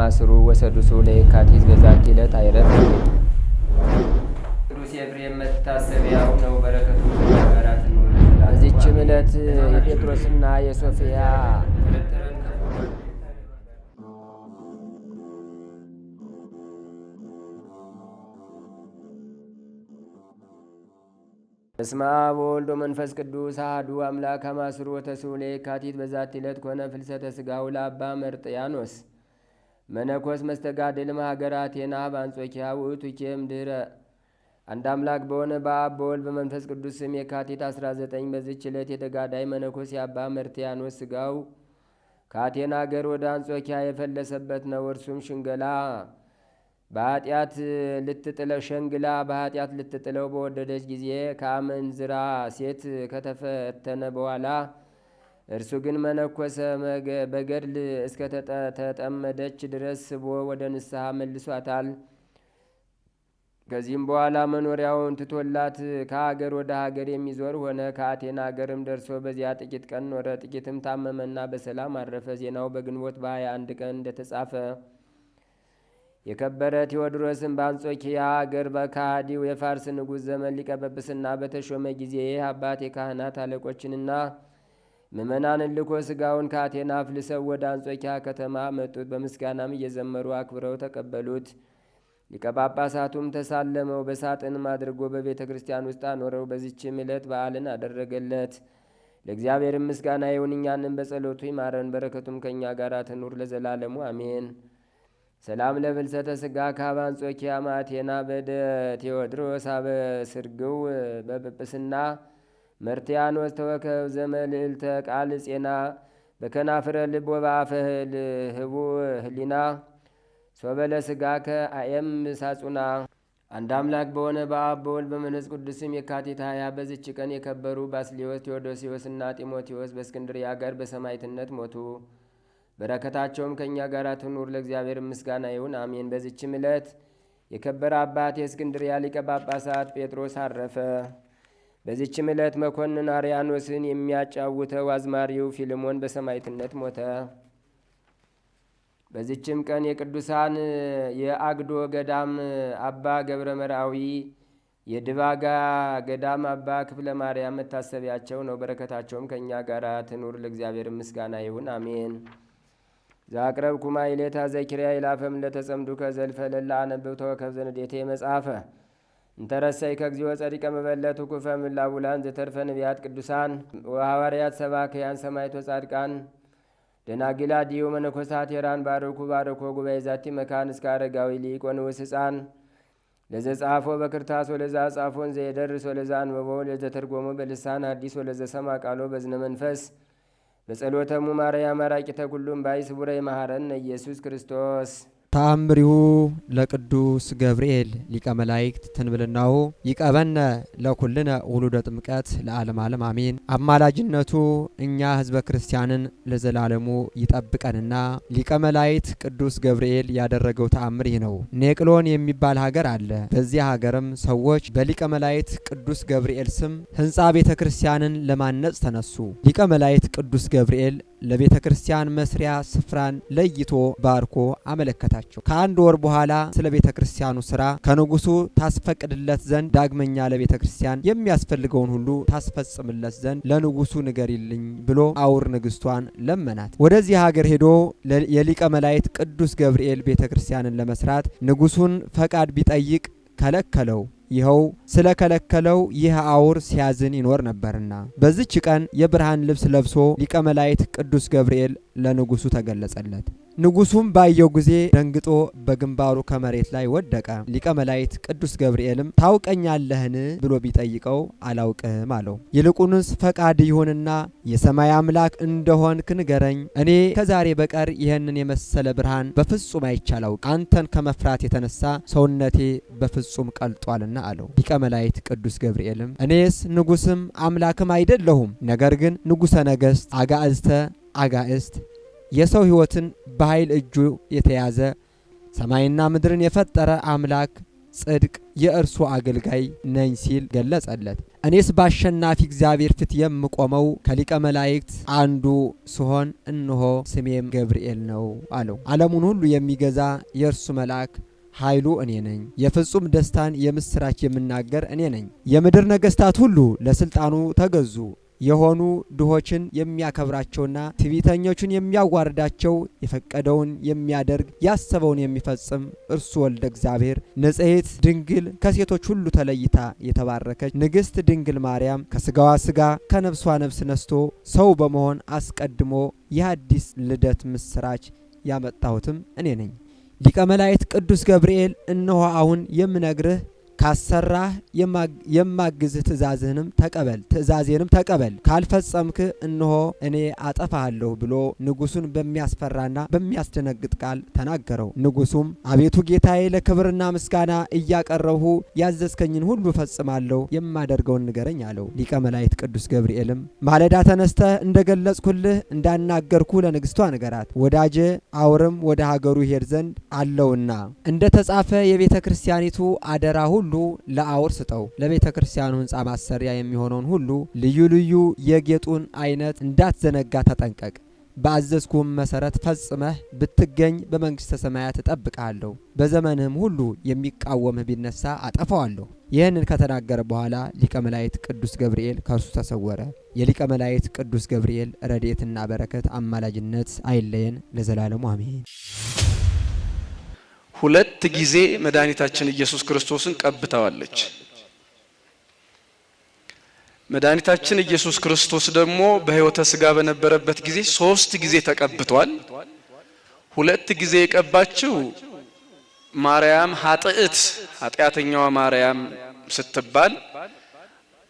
ከማስሩ ወሰዱሱ ለየካቲት በዛቲ ዕለት አይረፍ። ቅዱስ ኤፍሬም መታሰቢያው ነው። በረከቱ ጋራት ነው። በዚችም ዕለት የጴጥሮስና የሶፊያ በስመ አብ ወወልድ ወመንፈስ ቅዱስ አሐዱ አምላክ አማስሩ ወተስዑ ለየካቲት በዛቲ ዕለት ኮነ ፍልሰተ ሥጋው ለአባ መርጥያኖስ መነኮስ መስተጋድል ሀገረ አቴና በአንጾኪያ ውእቱኬ እምድኅረ። አንድ አምላክ በሆነ በአብ በወልድ በመንፈስ ቅዱስ ስም የካቲት 19 በዚች ዕለት የተጋዳይ መነኮስ የአባ መርጥያኖስ ሥጋው ከአቴና አገር ወደ አንጾኪያ የፈለሰበት ነው። እርሱም ሽንገላ በኃጢአት ልትጥለው በወደደች ጊዜ ከአመንዝራ ሴት ከተፈተነ በኋላ እርሱ ግን መነኮሰ። በገድል እስከ ተጠመደች ድረስ ስቦ ወደ ንስሐ መልሷታል። ከዚህም በኋላ መኖሪያውን ትቶላት ከሀገር ወደ ሀገር የሚዞር ሆነ። ከአቴና ሀገርም ደርሶ በዚያ ጥቂት ቀን ኖረ። ጥቂትም ታመመና በሰላም አረፈ። ዜናው በግንቦት በ21 ቀን እንደተጻፈ የከበረ ቴዎድሮስን በአንጾኪያ አገር በካሃዲው የፋርስ ንጉሥ ዘመን ሊቀ ጵጵስና በተሾመ ጊዜ ይህ አባት የካህናት አለቆችንና ምእመናንን ልኮ ሥጋውን ከአቴና አፍልሰው ወደ አንጾኪያ ከተማ መጡት። በምስጋናም እየዘመሩ አክብረው ተቀበሉት። ሊቀ ጳጳሳቱም ተሳለመው፣ በሳጥንም አድርጎ በቤተ ክርስቲያን ውስጥ አኖረው። በዚችም ዕለት በዓልን አደረገለት። ለእግዚአብሔር ምስጋና ይሁን፣ እኛንም በጸሎቱ ይማረን፣ በረከቱም ከእኛ ጋር ትኑር ለዘላለሙ አሜን። ሰላም ለብልሰተ ሥጋ ካባ አንጾኪያ ማቴና በደ ቴዎድሮስ አበስርግው በጵጵስና መርትያኖስ ተወከብ ዘመልዕልተ ቃል ጼና በከናፍረ ልብ ወበአፈህል ህቡ ህሊና ሶበለ ሥጋ ከአየም ሳጹና። አንድ አምላክ በሆነ በአብ በወልድ በመንፈስ ቅዱስም የካቲት 20 በዚች ቀን የከበሩ ባስልዮስ ቴዎዶሲዎስና ጢሞቴዎስ በእስክንድርያ አገር በሰማዕትነት ሞቱ። በረከታቸውም ከእኛ ጋር ትኑር ለእግዚአብሔር ምስጋና ይሁን አሜን። በዚችም ዕለት የከበረ አባት የእስክንድርያ ሊቀ ጳጳሳት ጴጥሮስ አረፈ። በዚችም ዕለት መኮንን አርያኖስን የሚያጫውተው አዝማሪው ፊልሞን በሰማዕትነት ሞተ። በዚችም ቀን የቅዱሳን የአግዶ ገዳም አባ ገብረ መርአዊ፣ የድባጋ ገዳም አባ ክፍለ ማርያም መታሰቢያቸው ነው። በረከታቸውም ከእኛ ጋር ትኑር ለእግዚአብሔር ምስጋና ይሁን አሜን። ዛቅረብኩማ ኢሌታ ዘኪርያ ይላፈም ለተጸምዱ ከዘልፈ ለላ አነብብተ ከብዘንዴቴ መጽሐፈ እንተረሰይ ከግዚኦ ጸዲቀ መበለቱ ኩፈ ምላቡላን ዘተርፈ ነቢያት ቅዱሳን ወሐዋርያት ሰባክያን ሰማዕቶ ጻድቃን ደናግላ ዲዩ መነኮሳት ሄራን ባርኩ ባርኮ ጉባኤ ዛቲ መካን እስከ አረጋዊ ሊቅ ወንውስ ሕፃን ለዘጻፎ በክርታስ ወለዛ ጻፎን ዘየደርስ ወለዛ አንበቦ ለዘተርጎሞ በልሳን አዲስ ወለዘ ሰማ ቃሎ በዝነ መንፈስ በጸሎተሙ ማርያም አራቂተ ኩሉም ባይ ስቡረ ይመሃረነ ኢየሱስ ክርስቶስ። ተአምሪሁ ለቅዱስ ገብርኤል ሊቀ መላእክት ትንብልናሁ ይቀበነ ለኩልነ ውሉደ ጥምቀት ለዓለም ዓለም አሜን። አማላጅነቱ እኛ ህዝበ ክርስቲያንን ለዘላለሙ ይጠብቀንና ሊቀ መላእክት ቅዱስ ገብርኤል ያደረገው ተአምር ይህ ነው። ኔቅሎን የሚባል ሀገር አለ። በዚያ ሀገርም ሰዎች በሊቀ መላእክት ቅዱስ ገብርኤል ስም ህንጻ ቤተ ክርስቲያንን ለማነጽ ተነሱ። ሊቀ መላእክት ቅዱስ ገብርኤል ለቤተ ክርስቲያን መስሪያ ስፍራን ለይቶ ባርኮ አመለከታቸው። ከአንድ ወር በኋላ ስለ ቤተ ክርስቲያኑ ስራ ከንጉሱ ታስፈቅድለት ዘንድ ዳግመኛ ለቤተ ክርስቲያን የሚያስፈልገውን ሁሉ ታስፈጽምለት ዘንድ ለንጉሱ ንገሪልኝ ብሎ አውር ንግስቷን ለመናት። ወደዚህ ሀገር ሄዶ የሊቀ መላእክት ቅዱስ ገብርኤል ቤተ ክርስቲያንን ለመስራት ንጉሱን ፈቃድ ቢጠይቅ ከለከለው። ይኸው ስለ ከለከለው ይህ አውር ሲያዝን ይኖር ነበርና። በዚች ቀን የብርሃን ልብስ ለብሶ ሊቀ መላእክት ቅዱስ ገብርኤል ለንጉሱ ተገለጸለት። ንጉሱም ባየው ጊዜ ደንግጦ በግንባሩ ከመሬት ላይ ወደቀ። ሊቀ መላእክት ቅዱስ ገብርኤልም ታውቀኛለህን ብሎ ቢጠይቀው አላውቅም አለው። ይልቁንስ ፈቃድ ይሁንና የሰማይ አምላክ እንደሆንክ ንገረኝ። እኔ ከዛሬ በቀር ይህንን የመሰለ ብርሃን በፍጹም አይቻላውቅ። አንተን ከመፍራት የተነሳ ሰውነቴ በፍጹም ቀልጧልና አለው። ሊቀ መላእክት ቅዱስ ገብርኤልም እኔስ ንጉስም አምላክም አይደለሁም፣ ነገር ግን ንጉሰ ነገስት አጋእዝተ አጋእስት የሰው ሕይወትን በኃይል እጁ የተያዘ ሰማይና ምድርን የፈጠረ አምላክ ጽድቅ የእርሱ አገልጋይ ነኝ ሲል ገለጸለት። እኔስ በአሸናፊ እግዚአብሔር ፊት የምቆመው ከሊቀ መላእክት አንዱ ስሆን እነሆ ስሜም ገብርኤል ነው አለው። ዓለሙን ሁሉ የሚገዛ የእርሱ መልአክ ኃይሉ እኔ ነኝ። የፍጹም ደስታን የምስራች የምናገር እኔ ነኝ። የምድር ነገስታት ሁሉ ለስልጣኑ ተገዙ የሆኑ ድሆችን የሚያከብራቸውና ትዕቢተኞችን የሚያዋርዳቸው የፈቀደውን የሚያደርግ ያሰበውን የሚፈጽም እርሱ ወልደ እግዚአብሔር ንጽሕት ድንግል ከሴቶች ሁሉ ተለይታ የተባረከች ንግሥት ድንግል ማርያም ከስጋዋ ስጋ ከነፍሷ ነፍስ ነስቶ ሰው በመሆን አስቀድሞ የአዲስ ልደት ምስራች ያመጣሁትም እኔ ነኝ። ሊቀ መላእክት ቅዱስ ገብርኤል እነሆ አሁን የምነግርህ ካሰራህ የማግዝህ ትእዛዜንም ተቀበል ካልፈጸምክ እነሆ እኔ አጠፋሃለሁ ብሎ ንጉሱን በሚያስፈራና በሚያስደነግጥ ቃል ተናገረው። ንጉሱም አቤቱ ጌታዬ ለክብርና ምስጋና እያቀረብሁ ያዘዝከኝን ሁሉ ፈጽማለሁ፣ የማደርገውን ንገረኝ አለው። ሊቀ መላእክት ቅዱስ ገብርኤልም ማለዳ ተነስተህ እንደገለጽኩልህ እንዳናገርኩ ለንግስቷ ንገራት፣ ወዳጄ አውርም ወደ ሀገሩ ይሄድ ዘንድ አለውና እንደ ተጻፈ የቤተ ክርስቲያኒቱ አደራ ሁሉ ለአውር ስጠው። ለቤተ ክርስቲያኑ ሕንጻ ማሰሪያ የሚሆነውን ሁሉ ልዩ ልዩ የጌጡን አይነት እንዳትዘነጋ ተጠንቀቅ። በአዘዝኩም መሰረት ፈጽመህ ብትገኝ በመንግስተ ሰማያት እጠብቅሃለሁ። በዘመንህም ሁሉ የሚቃወምህ ቢነሳ አጠፋዋለሁ። ይህንን ከተናገረ በኋላ ሊቀ መላእክት ቅዱስ ገብርኤል ከእርሱ ተሰወረ። የሊቀ መላእክት ቅዱስ ገብርኤል ረድኤትና በረከት አማላጅነት አይለየን ለዘላለሙ አሜን። ሁለት ጊዜ መድኃኒታችን ኢየሱስ ክርስቶስን ቀብተዋለች። መድኃኒታችን ኢየሱስ ክርስቶስ ደግሞ በሕይወተ ሥጋ በነበረበት ጊዜ 3 ጊዜ ተቀብቷል። 2 ጊዜ የቀባችው ማርያም ኃጢአተኛዋ ማርያም ስትባል፣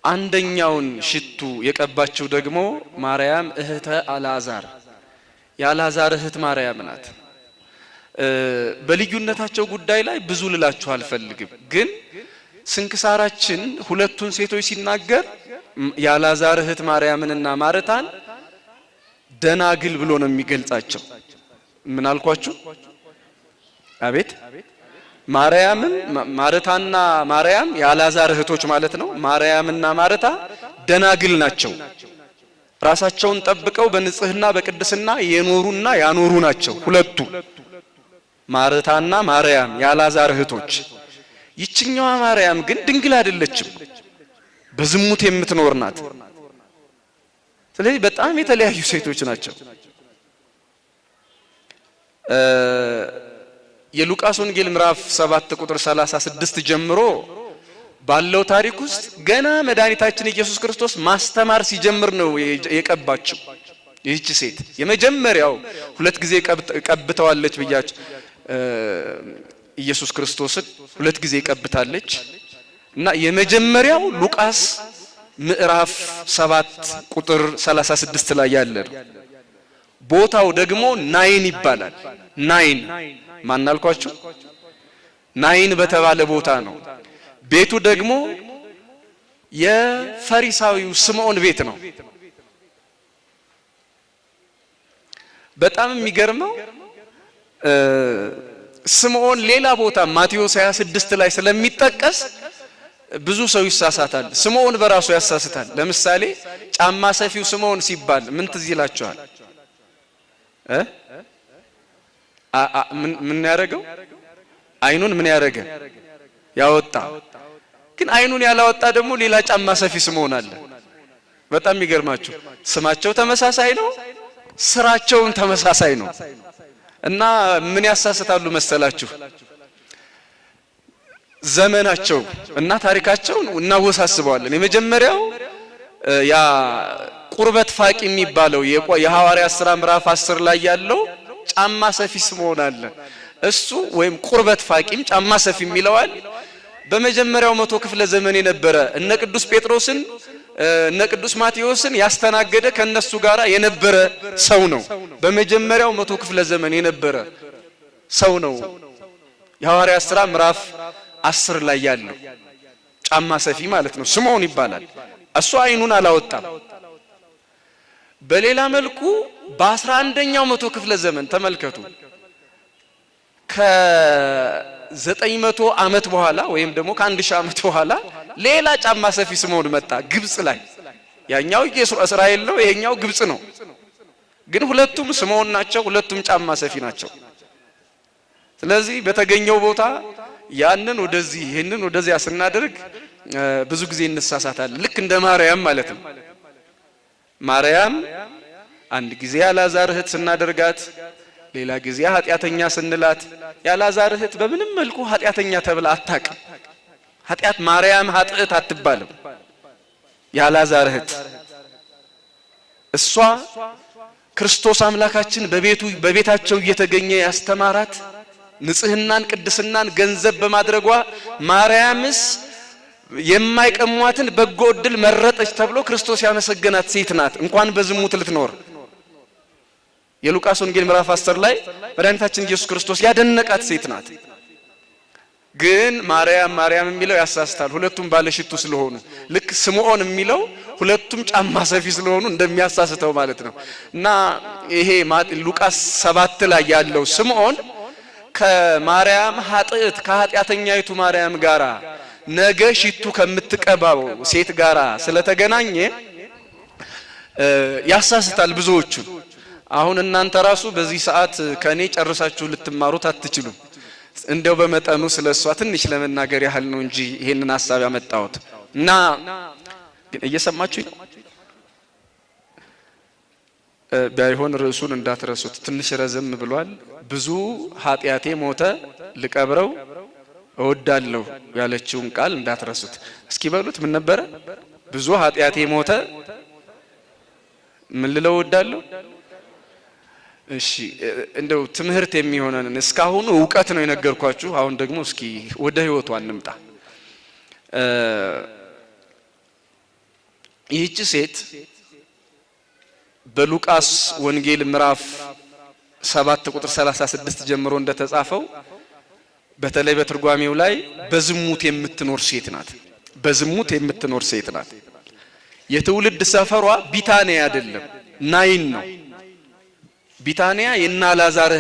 አንደኛውን ሽቱ የቀባችው ደግሞ ማርያም እህተ አልዓዛር የአልዓዛር እህት ማርያም ናት። በልዩነታቸው ጉዳይ ላይ ብዙ ልላችሁ አልፈልግም፣ ግን ስንክሳራችን ሁለቱን ሴቶች ሲናገር የአልዓዛር እህት ማርያምንና ማርታን ደናግል ብሎ ነው የሚገልጻቸው። ምን አልኳችሁ? አቤት። ማርታና ማርያም የአልዓዛር እህቶች ማለት ነው። ማርያምና ማርታ ደናግል ናቸው። ራሳቸውን ጠብቀው በንጽህና በቅድስና የኖሩና ያኖሩ ናቸው ሁለቱ ማርታና ማርያም የአልዓዛር እህቶች። ይችኛዋ ማርያም ግን ድንግል አይደለችም፣ በዝሙት የምትኖር ናት። ስለዚህ በጣም የተለያዩ ሴቶች ናቸው። የሉቃስ ወንጌል ምዕራፍ 7 ቁጥር 36 ጀምሮ ባለው ታሪክ ውስጥ ገና መድኃኒታችን ኢየሱስ ክርስቶስ ማስተማር ሲጀምር ነው የቀባችው። ይህች ሴት የመጀመሪያው 2 ጊዜ ቀብተዋለች ብያችሁ ኢየሱስ ክርስቶስን 2 ጊዜ ቀብታለች እና የመጀመሪያው ሉቃስ ምዕራፍ 7 ቁጥር 36 ላይ ያለ ነው። ቦታው ደግሞ ናይን ይባላል። ናይን ማናልኳችሁ? ናይን በተባለ ቦታ ነው። ቤቱ ደግሞ የፈሪሳዊው ስምዖን ቤት ነው። በጣም የሚገርመው ስምዖን ሌላ ቦታ ማቴዎስ 26 ላይ ስለሚጠቀስ ብዙ ሰው ይሳሳታል። ስምዖን በራሱ ያሳስታል። ለምሳሌ ጫማ ሰፊው ስምዖን ሲባል ምን ትዝ ይላችኋል? ምን ያደረገው? አይኑን ምን ያደረገ? ያወጣ። ግን አይኑን ያላወጣ ደግሞ ሌላ ጫማ ሰፊ ስምዖን አለ። በጣም የሚገርማችሁ ስማቸው ተመሳሳይ ነው፣ ስራቸውን ተመሳሳይ ነው። እና ምን ያሳስታሉ መሰላችሁ? ዘመናቸው እና ታሪካቸውን እናወሳስበዋለን። የመጀመሪያው ያ ቁርበት ፋቂ የሚባለው የሐዋርያት ሥራ ምዕራፍ 10 ላይ ያለው ጫማ ሰፊ ስምዖን አለ። እሱ ወይም ቁርበት ፋቂም ጫማ ሰፊ የሚለዋል በመጀመሪያው 100 ክፍለ ዘመን የነበረ እነ ቅዱስ ጴጥሮስን እነ ቅዱስ ማቴዎስን ያስተናገደ ከነሱ ጋር የነበረ ሰው ነው። በመጀመሪያው 100 ክፍለ ዘመን የነበረ ሰው ነው። የሐዋርያት ሥራ ምዕራፍ 10 ላይ ያለው ጫማ ሰፊ ማለት ነው፣ ስምዖን ይባላል። እሱ አይኑን አላወጣም። በሌላ መልኩ በ11ኛው 100 ክፍለ ዘመን ተመልከቱ፣ ከ900 ዓመት በኋላ ወይም ደግሞ ከ1000 ዓመት በኋላ ሌላ ጫማ ሰፊ ስምዖን መጣ ግብጽ ላይ። ያኛው እስራኤል ነው፣ ይሄኛው ግብጽ ነው። ግን ሁለቱም ስምዖን ናቸው፣ ሁለቱም ጫማ ሰፊ ናቸው። ስለዚህ በተገኘው ቦታ ያንን ወደዚህ ይሄንን ወደዚያ ስናደርግ ብዙ ጊዜ እንሳሳታለን። ልክ እንደ ማርያም ማለት ነው። ማርያም አንድ ጊዜ ያላዛር እህት ስናደርጋት፣ ሌላ ጊዜ ኃጢአተኛ ስንላት፣ ያላዛር እህት በምንም መልኩ ኃጢአተኛ ተብላ አታውቅም። ኃጢአት ማርያም ኃጥእት አትባልም። ያላዛር እህት እሷ ክርስቶስ አምላካችን በቤታቸው እየተገኘ ያስተማራት ንጽህናን ቅድስናን ገንዘብ በማድረጓ ማርያምስ የማይቀሟትን በጎ ዕድል መረጠች ተብሎ ክርስቶስ ያመሰገናት ሴት ናት። እንኳን በዝሙት ልትኖር የሉቃስ ወንጌል ምዕራፍ 10 ላይ መድኃኒታችን ኢየሱስ ክርስቶስ ያደነቃት ሴት ናት። ግን ማርያም ማርያም የሚለው ያሳስታል። ሁለቱም ባለሽቱ ስለሆኑ ልክ ስምዖን የሚለው ሁለቱም ጫማ ሰፊ ስለሆኑ እንደሚያሳስተው ማለት ነው። እና ይሄ ሉቃስ 7 ላይ ያለው ስምዖን ከማርያም ኃጥእት ከኃጢአተኛይቱ ማርያም ጋራ ነገ ሽቱ ከምትቀባው ሴት ጋራ ስለተገናኘ ያሳስታል ብዙዎቹ። አሁን እናንተ ራሱ በዚህ ሰዓት ከኔ ጨርሳችሁ ልትማሩት አትችሉም። እንደው በመጠኑ ስለሷ ትንሽ ለመናገር ያህል ነው እንጂ ይሄንን ሐሳብ ያመጣሁት እና ግን እየሰማችሁኝ ነው። ባይሆን ርዕሱን እንዳትረሱት፣ ትንሽ ረዘም ብሏል። ብዙ ኃጢአቴ ሞተ ልቀብረው እወዳለሁ ያለችውን ቃል እንዳትረሱት። እስኪ በሉት ምን ነበረ? ብዙ ኃጢአቴ ሞተ ምን ልለው እወዳለሁ። እሺ እንደው ትምህርት የሚሆነን እስካሁን ዕውቀት ነው የነገርኳችሁ። አሁን ደግሞ እስኪ ወደ ህይወቷ እንምጣ። ይህች ሴት በሉቃስ ወንጌል ምዕራፍ 7 ቁጥር 36 ጀምሮ እንደተጻፈው በተለይ በትርጓሜው ላይ በዝሙት የምትኖር ሴት ናት። በዝሙት የምትኖር ሴት ናት። የትውልድ ሰፈሯ ቢታንያ አይደለም፣ ናይን ነው። ቢታንያ የነ አልዓዛር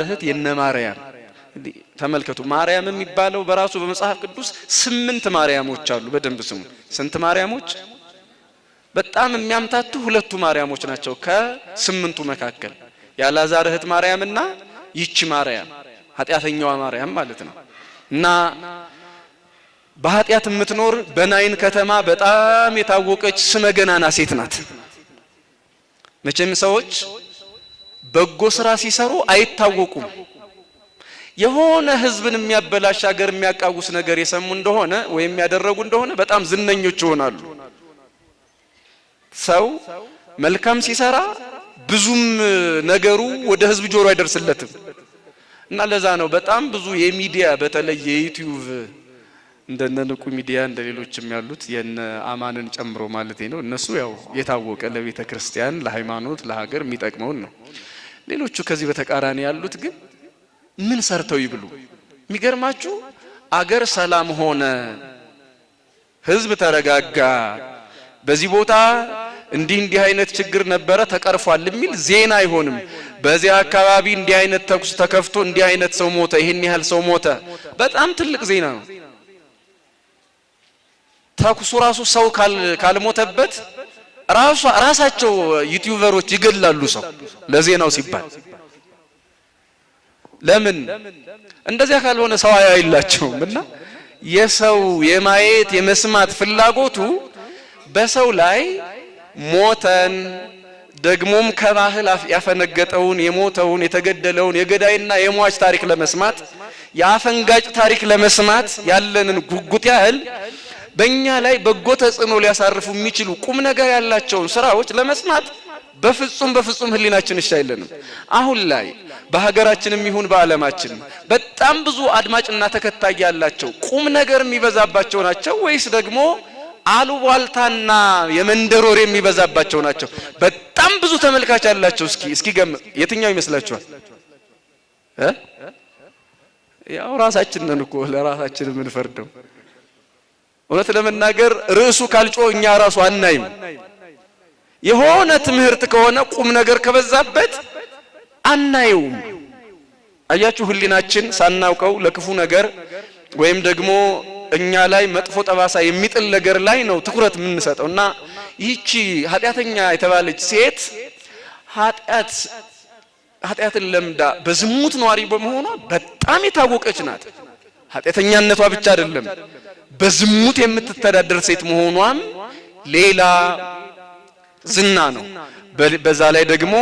እህት የነ ማርያም። ተመልከቱ፣ ማርያም የሚባለው በራሱ በመጽሐፍ ቅዱስ 8 ማርያሞች አሉ። በደንብ ስሙ። ስንት ማርያሞች? በጣም የሚያምታቱ 2 ማርያሞች ናቸው ከ8ቱ መካከል፣ የአልዓዛር እህት ማርያምና ይቺ ማርያም ኃጢአተኛዋ ማርያም ማለት ነው። እና በኃጢአት የምትኖር በናይን ከተማ በጣም የታወቀች ስመገናና ሴት ናት። መቼም ሰዎች በጎ ስራ ሲሰሩ አይታወቁም። የሆነ ህዝብን የሚያበላሽ ሀገር የሚያቃውስ ነገር የሰሙ እንደሆነ ወይም ያደረጉ እንደሆነ በጣም ዝነኞች ይሆናሉ። ሰው መልካም ሲሰራ ብዙም ነገሩ ወደ ህዝብ ጆሮ አይደርስለትም። እና ለዛ ነው በጣም ብዙ የሚዲያ በተለይ የዩቲዩብ እንደነ ንቁ ሚዲያ እንደሌሎችም ያሉት የነ አማንን ጨምሮ ማለት ነው። እነሱ ያው የታወቀ ለቤተ ክርስቲያን ለሃይማኖት ለሀገር የሚጠቅመውን ነው። ሌሎቹ ከዚህ በተቃራኒ ያሉት ግን ምን ሰርተው ይብሉ? የሚገርማችሁ አገር ሰላም ሆነ፣ ህዝብ ተረጋጋ፣ በዚህ ቦታ እንዲህ አይነት ችግር ነበረ ተቀርፏል የሚል ዜና አይሆንም። በዚያ አካባቢ እንዲህ አይነት ተኩስ ተከፍቶ እንዲህ አይነት ሰው ሞተ፣ ይሄን ያህል ሰው ሞተ፣ በጣም ትልቅ ዜና ነው። ተኩሱ ራሱ ሰው ካልሞተበት ራሳቸው ዩቲዩበሮች ይገላሉ ሰው ለዜናው ሲባል። ለምን እንደዚያ ካልሆነ ሰው አይላቸውም። እና የሰው የማየት የመስማት ፍላጎቱ በሰው ላይ ሞተን ደግሞም ከባህል ያፈነገጠውን የሞተውን የተገደለውን የገዳይና የሟች ታሪክ ለመስማት የአፈንጋጭ ታሪክ ለመስማት ያለንን ጉጉት ያህል በእኛ ላይ በጎ ተጽዕኖ ሊያሳርፉ የሚችሉ ቁም ነገር ያላቸውን ስራዎች ለመስማት በፍጹም ህሊናችን እሺ አይለንም። አሁን ላይ በሀገራችንም ይሁን በዓለማችን በጣም ብዙ አድማጭና ተከታይ ያላቸው ቁም ነገር የሚበዛባቸው ናቸው ወይስ ደግሞ አሉባልታና የመንደር ወሬ የሚበዛባቸው ናቸው? በጣም ብዙ ተመልካች ያላቸው እስኪ ገምቱ፣ የትኛው ይመስላችኋል? ያው ራሳችንን እኮ ለራሳችን የምንፈርደው። እውነት ለመናገር ርዕሱ ካልጮ እኛ ራሱ አናይም። የሆነ ትምህርት ከሆነ ቁም ነገር ከበዛበት አናየውም። አያችሁ ህሊናችን ሳናውቀው ለክፉ ነገር ወይም ደግሞ እኛ ላይ መጥፎ ጠባሳ የሚጥል ነገር ላይ ነው ትኩረት የምንሰጠውና ይህቺ ኃጢአተኛ የተባለች ሴት ኃጢአትን ለምዳ በዝሙት ኗሪ በመሆኗ በጣም የታወቀች ናት። ኃጢአተኛነቷ ብቻ አይደለም በዝሙት የምትተዳደር ሴት መሆኗም ሌላ ዝና ነው። በዛ ላይ ደግሞ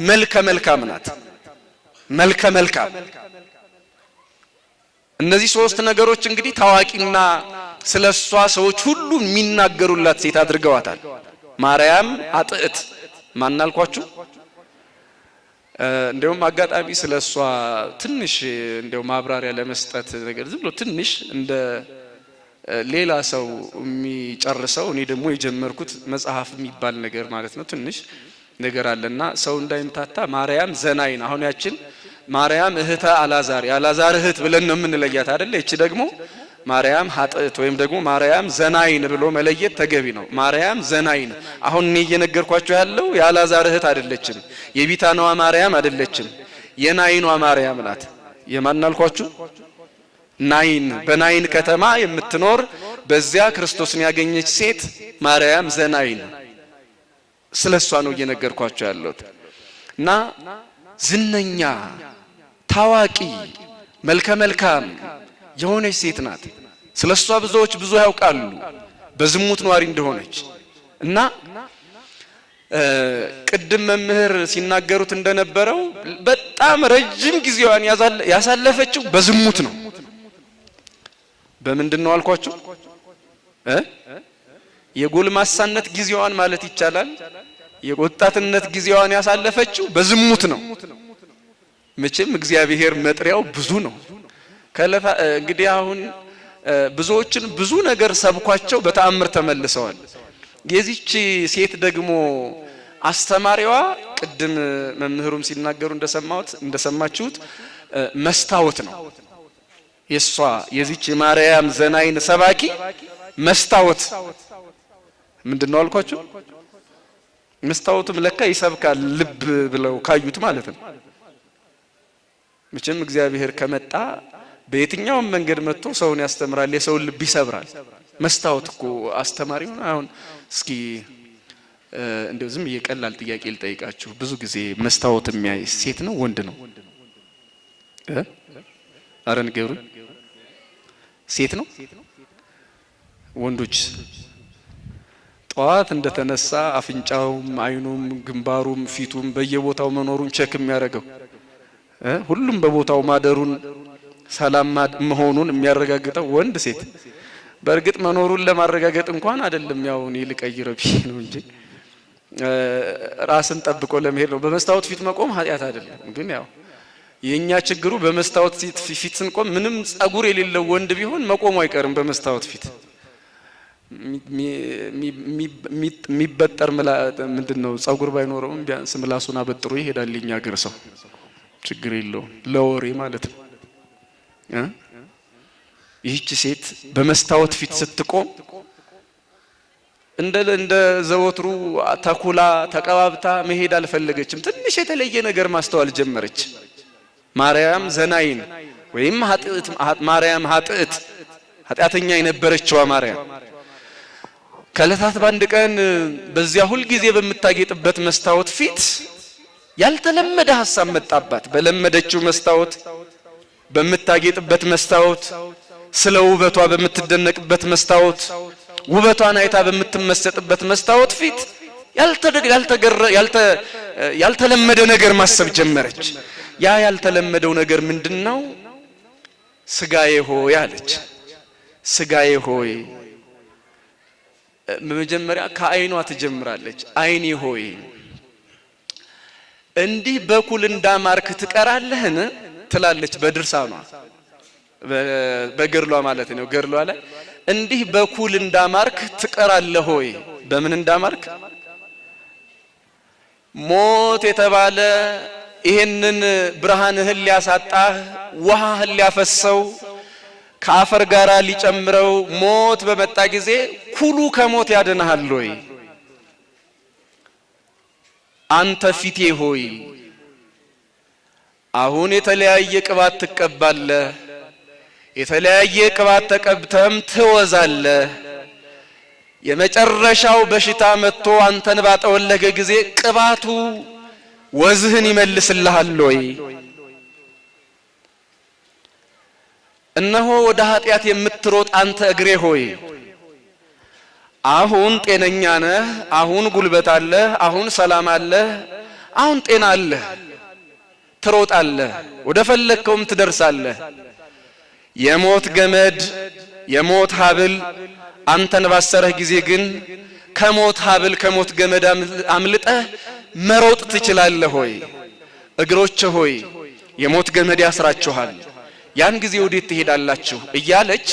መልከ መልካም ናት። መልከ መልካም እነዚህ ሶስት ነገሮች እንግዲህ ታዋቂና ስለሷ ሰዎች ሁሉ የሚናገሩላት ሴት አድርገዋታል። ማርያም ኃጥእት ማናልኳችሁ? እንደውም አጋጣሚ ስለሷ ትንሽ እንደው ማብራሪያ ለመስጠት ነገር ዝም ብሎ ትንሽ እንደ ሌላ ሰው የሚጨርሰው እኔ ደግሞ የጀመርኩት መጽሐፍ የሚባል ነገር ማለት ነው። ትንሽ ነገር አለና ሰው እንዳይምታታ ማርያም ዘናይን አሁን ያችን ማርያም እህተ አላዛር የአላዛር እህት ብለን ነው የምንለያት አይደል? እቺ ደግሞ ማርያም ኃጥእት ወይም ደግሞ ማርያም ዘናይን ብሎ መለየት ተገቢ ነው። ማርያም ዘናይን አሁን እኔ እየነገርኳችሁ ያለው የአላዛር እህት አይደለችም፣ የቢታናዋ ማርያም አይደለችም፣ የናይኗ ማርያም ናት። የማናልኳችሁ ናይን በናይን ከተማ የምትኖር በዚያ ክርስቶስን ያገኘች ሴት ማርያም ዘናይን ስለሷ ነው እየነገርኳችሁ ያለሁት። እና ዝነኛ ታዋቂ መልከ መልካም የሆነች ሴት ናት። ስለሷ ብዙዎች ብዙ ያውቃሉ በዝሙት ኗሪ እንደሆነች። እና ቅድም መምህር ሲናገሩት እንደነበረው በጣም ረጅም ጊዜዋን ያሳለፈችው በዝሙት ነው። በምንድነው አልኳችሁ? የጎልማሳነት ጊዜዋን ማለት ይቻላል የወጣትነት ጊዜዋን ያሳለፈችው በዝሙት ነው። መቼም እግዚአብሔር መጥሪያው ብዙ ነው። እንግዲህ አሁን ብዙዎችን ብዙ ነገር ሰብኳቸው በተአምር ተመልሰዋል። የዚች ሴት ደግሞ አስተማሪዋ ቅድም መምህሩም ሲናገሩ እንደሰማችሁት መስታወት ነው። የሷ የዚች ማርያም ዘናይን ሰባኪ መስታወት ምንድነው አልኳችሁ? መስታወቱም ለካ ይሰብካል ልብ ብለው ካዩት ማለት ነው። መቼም እግዚአብሔር ከመጣ በየትኛውም መንገድ መጥቶ ሰውን ያስተምራል፣ የሰውን ልብ ይሰብራል። መስታወት እኮ አስተማሪ ነው። አሁን እስኪ እንደው ዝም እየቀላል ጥያቄ ልጠይቃችሁ። ብዙ ጊዜ መስታወት የሚያይ ሴት ነው ወንድ ነው? አረ ንገሩኝ። ሴት ነው? ወንዶች ጠዋት እንደተነሳ አፍንጫውም አይኑም ግንባሩም ፊቱም በየቦታው መኖሩን ቼክ የሚያደርገው ሁሉም በቦታው ማደሩን ሰላም መሆኑን የሚያረጋግጠው ወንድ ሴት? በእርግጥ መኖሩን ለማረጋገጥ እንኳን አይደለም ያው እኔ ልቀይረው ነው እንጂ ራስን ጠብቆ ለመሄድ ነው። በመስታወት ፊት መቆም ኃጢአት አይደለም። ግን ያው የኛ ችግሩ በመስታወት ፊት ስንቆም ምንም ጸጉር የሌለው ወንድ ቢሆን መቆሙ አይቀርም። በመስታወት ፊት የሚበጠር ምንድነው ጸጉር ባይኖረውም ቢያንስ ምላሱን አበጥሮ ይሄዳል የኛ ሀገር ሰው። ችግር የለውም ለወሬ ማለት ነው። ይህች ሴት በመስታወት ፊት ስትቆም እንደ ዘወትሩ ተኩላ ተቀባብታ መሄድ አልፈለገችም። ትንሽ የተለየ ነገር ማስተዋል ጀመረች። ማርያም ዘናይን ወይም ኃጥእት ማርያም ኃጥእት ኃጢአተኛ የነበረችዋ ማርያም ከዕለታት በአንድ ቀን በዚያ ሁል ጊዜ በምታጌጥበት መስታወት ፊት ያልተለመደ ሐሳብ መጣባት። በለመደችው መስታወት በምታጌጥበት መስታወት ስለ ውበቷ በምትደነቅበት መስታወት ውበቷን አይታ በምትመሰጥበት መስታወት ፊት ያልተለመደ ነገር ማሰብ ጀመረች። ያ ያልተለመደው ነገር ምንድነው? ስጋዬ ሆይ አለች። ስጋዬ ሆይ በመጀመሪያ ከአይኗ ትጀምራለች። አይኔ ሆይ እንዲህ በኩል እንዳማርክ ትቀራለህን ትላለች በድርሳኗ በገድሏ ማለት ነው። ገድሏ ላይ እንዲህ በኩል እንዳማርክ ትቀራለህ ሆይ። በምን እንዳማርክ? ሞት የተባለ ይሄንን ብርሃንህን ሊያሳጣህ ውሃህን ሊያፈሰው ከአፈር ጋራ ሊጨምረው ሞት በመጣ ጊዜ ኩሉ ከሞት ያድንሃል ሆይ። አንተ ፊቴ ሆይ አሁን የተለያየ ቅባት ትቀባለህ፣ የተለያየ ቅባት ተቀብተም ትወዛለህ። የመጨረሻው በሽታ መጥቶ አንተን ባጠወለገ ጊዜ ቅባቱ ወዝህን ይመልስልሃል ወይ? እነሆ ወደ ኃጢአት የምትሮጥ አንተ እግሬ ሆይ አሁን ጤነኛ ነህ፣ አሁን ጉልበት አለህ፣ አሁን ሰላም አለህ፣ አሁን ጤና አለህ፣ ትሮጣለህ፣ ወደ ፈለግከውም ትደርሳለህ። የሞት ገመድ የሞት ሀብል አንተን ባሰረህ ጊዜ ግን ከሞት ሀብል ከሞት ገመድ አምልጠህ መሮጥ ትችላለህ ሆይ? እግሮች ሆይ የሞት ገመድ ያስራችኋል፣ ያን ጊዜ ወዴት ትሄዳላችሁ? እያለች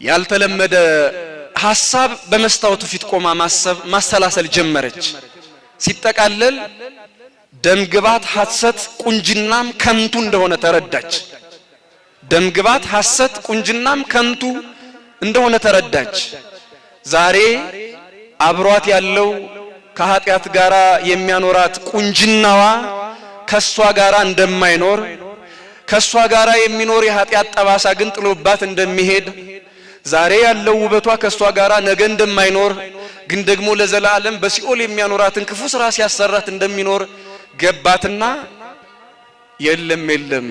ያልተለመደ ሐሳብ በመስታወቱ ፊት ቆማ ማሰላሰል ጀመረች። ሲጠቃለል ደምግባት ሐሰት ቁንጅናም ከንቱ እንደሆነ ተረዳች። ደምግባት ሐሰት ቁንጅናም ከንቱ እንደሆነ ተረዳች። ዛሬ አብሯት ያለው ከኃጢአት ጋራ የሚያኖራት ቁንጅናዋ ከሷ ጋራ እንደማይኖር፣ ከሷ ጋራ የሚኖር የኃጢአት ጠባሳ ግን ጥሎባት እንደሚሄድ፣ ዛሬ ያለው ውበቷ ከሷ ጋራ ነገ እንደማይኖር ግን ደግሞ ለዘላለም በሲኦል የሚያኖራትን ክፉ ስራ ሲያሰራት እንደሚኖር ገባትና የለም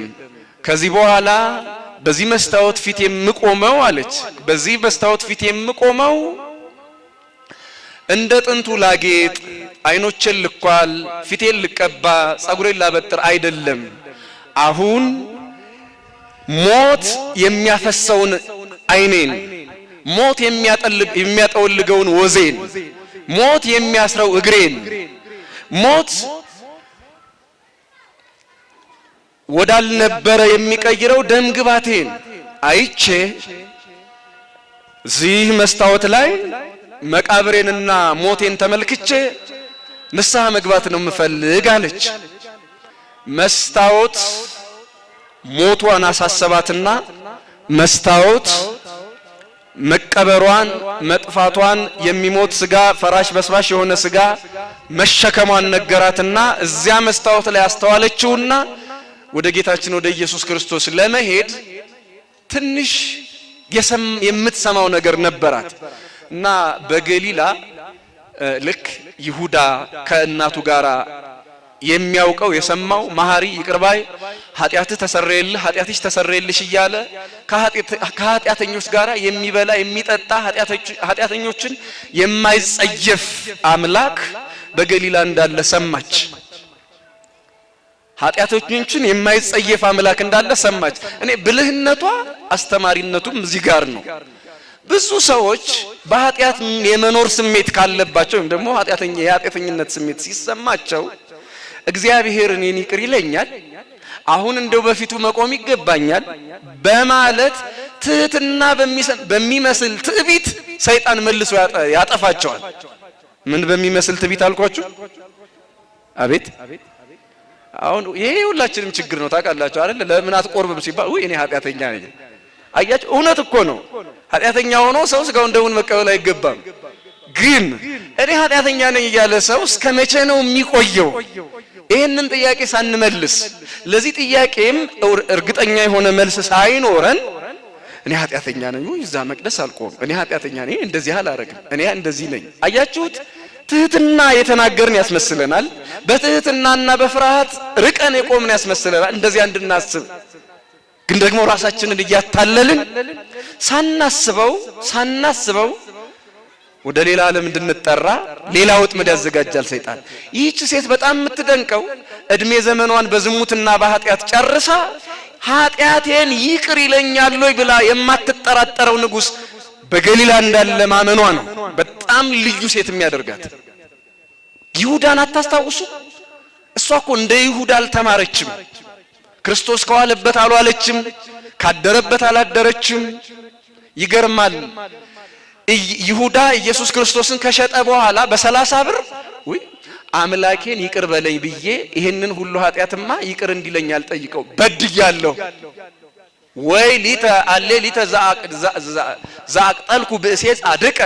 ከዚህ በኋላ በዚህ መስታወት ፊት የምቆመው አለች፣ በዚህ መስታወት ፊት የምቆመው እንደ ጥንቱ ላጌጥ፣ አይኖቼን ልኳል፣ ፊቴን ልቀባ፣ ጸጉሬን ላበጥር አይደለም። አሁን ሞት የሚያፈሰውን አይኔን፣ ሞት የሚያጠወልገውን ወዜን፣ ሞት የሚያስረው እግሬን፣ ሞት ወዳልነበረ የሚቀይረው ደምግባቴን አይቼ እዚህ መስታወት ላይ መቃብሬንና ሞቴን ተመልክቼ ንስሐ መግባት ነው የምፈልግ አለች። መስታወት ሞቷን አሳሰባትና መስታወት መቀበሯን መጥፋቷን የሚሞት ስጋ ፈራሽ በስባሽ የሆነ ስጋ መሸከሟን ነገራትና እዚያ መስታወት ላይ አስተዋለችውና ወደ ጌታችን ወደ ኢየሱስ ክርስቶስ ለመሄድ ትንሽ የምትሰማው ነገር ነበራት እና በገሊላ ልክ ይሁዳ ከእናቱ ጋራ የሚያውቀው የሰማው መሐሪ ይቅርባይ ኃጢአትህ ተሰረየልህ ኃጢአትሽ ተሰረየልሽ እያለ ከኃጢአተኞች ጋራ የሚበላ የሚጠጣ ኃጢአተኞችን የማይጸየፍ አምላክ በገሊላ እንዳለ ሰማች። ኃጢአተኞችን የማይጸየፍ አምላክ እንዳለ ሰማች። እኔ ብልህነቷ አስተማሪነቱም እዚህ ጋር ነው። ብዙ ሰዎች በኃጢአት የመኖር ስሜት ካለባቸው ወይም ደግሞ የኃጢአተኝነት ስሜት ሲሰማቸው እግዚአብሔር እኔን ይቅር ይለኛል፣ አሁን እንደው በፊቱ መቆም ይገባኛል በማለት ትህትና በሚመስል ትዕቢት ሰይጣን መልሶ ያጠፋቸዋል። ምን በሚመስል ትዕቢት አልኳችሁ? አቤት አሁን ይሄ ሁላችንም ችግር ነው ታውቃላችሁ አይደል? ለምን አትቆርብም ሲባል እኔ ኃጢአተኛ ነኝ። አያችሁ እውነት እኮ ነው። ኃጢአተኛ ሆኖ ሰው ስጋውን ደሙን መቀበል አይገባም። ግን እኔ ኃጢአተኛ ነኝ እያለ ሰው እስከ መቼ ነው የሚቆየው? ይሄንን ጥያቄ ሳንመልስ ለዚህ ጥያቄም እርግጠኛ የሆነ መልስ ሳይኖረን እኔ ኃጢአተኛ ነኝ እዛ መቅደስ አልቆም፣ እኔ ኃጢአተኛ ነኝ እንደዚህ አላረግም፣ እኔ እንደዚህ ነኝ። አያችሁት? ትህትና የተናገርን ያስመስለናል። በትህትናና በፍርሃት ርቀን የቆምን ያስመስለናል። እንደዚህ እንድናስብ ግን ደግሞ ራሳችንን እያታለልን ሳናስበው ወደ ሌላ ዓለም እንድንጠራ ሌላ ወጥመድ ያዘጋጃል ሰይጣን። ይህች ሴት በጣም የምትደንቀው እድሜ ዘመኗን በዝሙትና በኃጢአት ጨርሳ ኃጢአቴን ይቅር ይለኛል ወይ ብላ የማትጠራጠረው ንጉስ በገሊላ እንዳለ ማመኗ ነው በጣም ልዩ ሴት የሚያደርጋት። ይሁዳን አታስታውሱ? እሷ እኮ እንደ ይሁዳ አልተማረችም። ክርስቶስ ከዋለበት አልዋለችም፣ ካደረበት አላደረችም። ይገርማል። ይሁዳ ኢየሱስ ክርስቶስን ከሸጠ በኋላ በ30 ብር አምላኬን ይቅር በለኝ ብዬ ይሄንን ሁሉ ኃጢአትማ ይቅር እንዲለኝ አልጠይቀው በድያለሁ ወይ ሊተ ዛቅጠልኩ ብእሴ ጻድቀ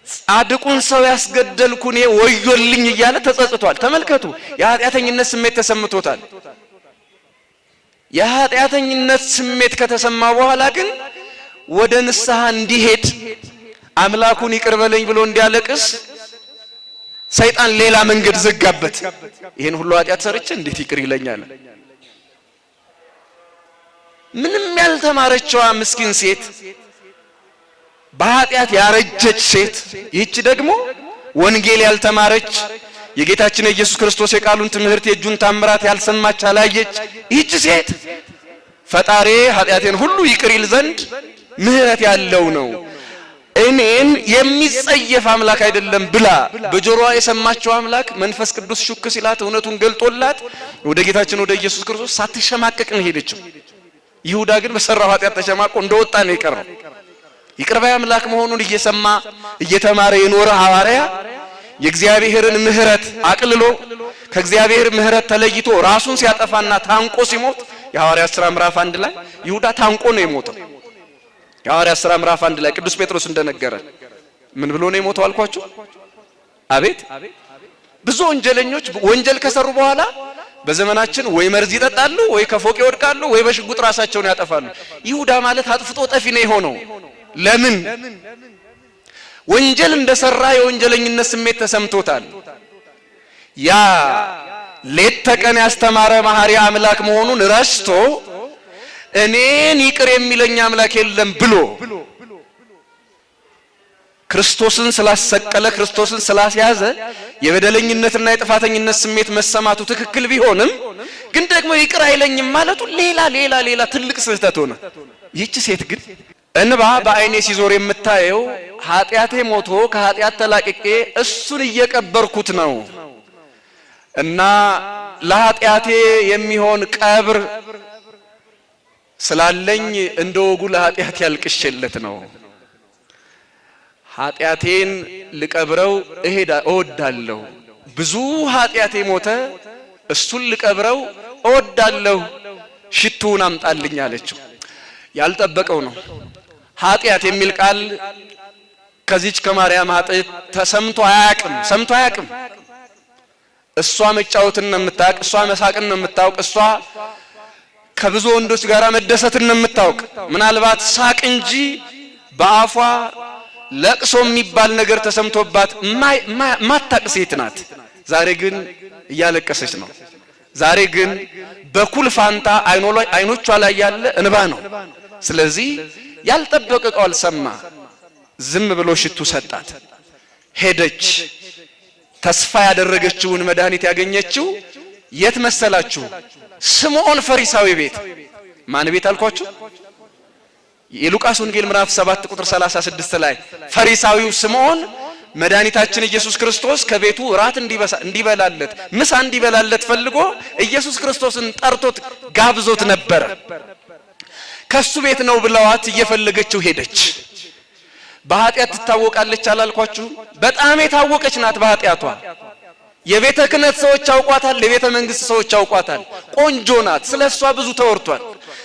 ጻድቁን ሰው ያስገደልኩ እኔ ወዮልኝ እያለ ተጸጽቷል። ተመልከቱ፣ የኃጢአተኝነት ስሜት ተሰምቶታል። የኃጢአተኝነት ስሜት ከተሰማ በኋላ ግን ወደ ንስሐ እንዲሄድ አምላኩን ይቅር በለኝ ብሎ እንዲያለቅስ ሰይጣን ሌላ መንገድ ዘጋበት። ይሄን ሁሉ ኃጢአት ሰርቼ እንዴት ይቅር ይለኛል? ምንም ያልተማረችዋ ምስኪን ሴት፣ በኃጢአት ያረጀች ሴት፣ ይህች ደግሞ ወንጌል ያልተማረች የጌታችን የኢየሱስ ክርስቶስ የቃሉን ትምህርት የእጁን ታምራት ያልሰማች አላየች ይህች ሴት ፈጣሪ ኃጢአቴን ሁሉ ይቅር ይል ዘንድ ምህረት ያለው ነው፣ እኔን የሚጸየፍ አምላክ አይደለም ብላ በጆሮዋ የሰማችው አምላክ መንፈስ ቅዱስ ሹክ ሲላት እውነቱን ገልጦላት ወደ ጌታችን ወደ ኢየሱስ ክርስቶስ ሳትሸማቀቅ ነው ሄደችው። ይሁዳ ግን በሰራው ኃጢአት ተሸማቆ እንደወጣ ነው የቀረው። ይቅር ባይ አምላክ መሆኑን እየሰማ እየተማረ የኖረ ሐዋርያ የእግዚአብሔርን ምህረት አቅልሎ ከእግዚአብሔር ምህረት ተለይቶ ራሱን ሲያጠፋና ታንቆ ሲሞት የሐዋርያት ሥራ ምዕራፍ 1 ላይ ይሁዳ ታንቆ ነው የሞተው። የሐዋርያት ሥራ ምዕራፍ 1 ላይ ቅዱስ ጴጥሮስ እንደነገረ ምን ብሎ ነው የሞተው አልኳችሁ? አቤት ብዙ ወንጀለኞች ወንጀል ከሰሩ በኋላ በዘመናችን ወይ መርዝ ይጠጣሉ፣ ወይ ከፎቅ ይወድቃሉ፣ ወይ በሽጉጥ ራሳቸውን ያጠፋሉ። ይሁዳ ማለት አጥፍቶ ጠፊ ነው የሆነው። ለምን? ወንጀል እንደሰራ የወንጀለኝነት ስሜት ተሰምቶታል። ያ ሌት ተቀን ያስተማረ መሐሪ አምላክ መሆኑን ረስቶ እኔን ይቅር የሚለኝ አምላክ የለም ብሎ ክርስቶስን ስላሰቀለ ክርስቶስን ስላስያዘ የበደለኝነትና የጥፋተኝነት ስሜት መሰማቱ ትክክል ቢሆንም ግን ደግሞ ይቅር አይለኝም ማለቱ ሌላ ትልቅ ስህተት ሆነ። ይህች ሴት ግን እንባ በአይኔ ሲዞር የምታየው ኃጢአቴ ሞቶ ከኃጢአት ተላቅቄ እሱን እየቀበርኩት ነው እና ለኃጢአቴ የሚሆን ቀብር ስላለኝ እንደወጉ ለኃጢአት ያልቅሽለት ነው። ኃጢአቴን ልቀብረው እወዳለሁ። ብዙ ኃጢአቴ ሞተ፣ እሱን ልቀብረው እወዳለሁ። ሽቱን አምጣልኝ አለችው። ያልጠበቀው ነው። ኃጢአት የሚል ቃል ከዚች ከማርያም ኃጢአት ተሰምቶ አያውቅም። እሷ መጫወትን ነው የምታውቅ፣ እሷ መሳቅን ነው የምታውቅ፣ እሷ ከብዙ ወንዶች ጋር መደሰትን ነው የምታውቅ። ምናልባት ሳቅ እንጂ በአፏ ለቅሶ የሚባል ነገር ተሰምቶባት ማታቅ ሴት ናት። ዛሬ ግን እያለቀሰች ነው። ዛሬ ግን በኩል ፋንታ አይኖቿ ላይ ያለ እንባ ነው። ስለዚህ ያልጠበቀ ቃል ሰማ፣ ዝም ብሎ ሽቱ ሰጣት። ሄደች። ተስፋ ያደረገችውን መድኃኒት ያገኘችው የት መሰላችሁ? ስምዖን ፈሪሳዊ ቤት። ማን ቤት አልኳችሁ? የሉቃስ ወንጌል ምዕራፍ 7 ቁጥር 36 ላይ ፈሪሳዊው ስምዖን መድኃኒታችን ኢየሱስ ክርስቶስ ከቤቱ ራት እንዲበላለት ምሳ እንዲበላለት ፈልጎ ኢየሱስ ክርስቶስን ጠርቶት ጋብዞት ነበር። ከሱ ቤት ነው ብለዋት እየፈለገችው ሄደች። በኃጢአት ትታወቃለች አላልኳችሁ? በጣም የታወቀች ናት በኃጢአቷ። የቤተ ክህነት ሰዎች ያውቋታል፣ የቤተ መንግስት ሰዎች ያውቋታል። ቆንጆ ናት፣ ስለሷ ብዙ ተወርቷል።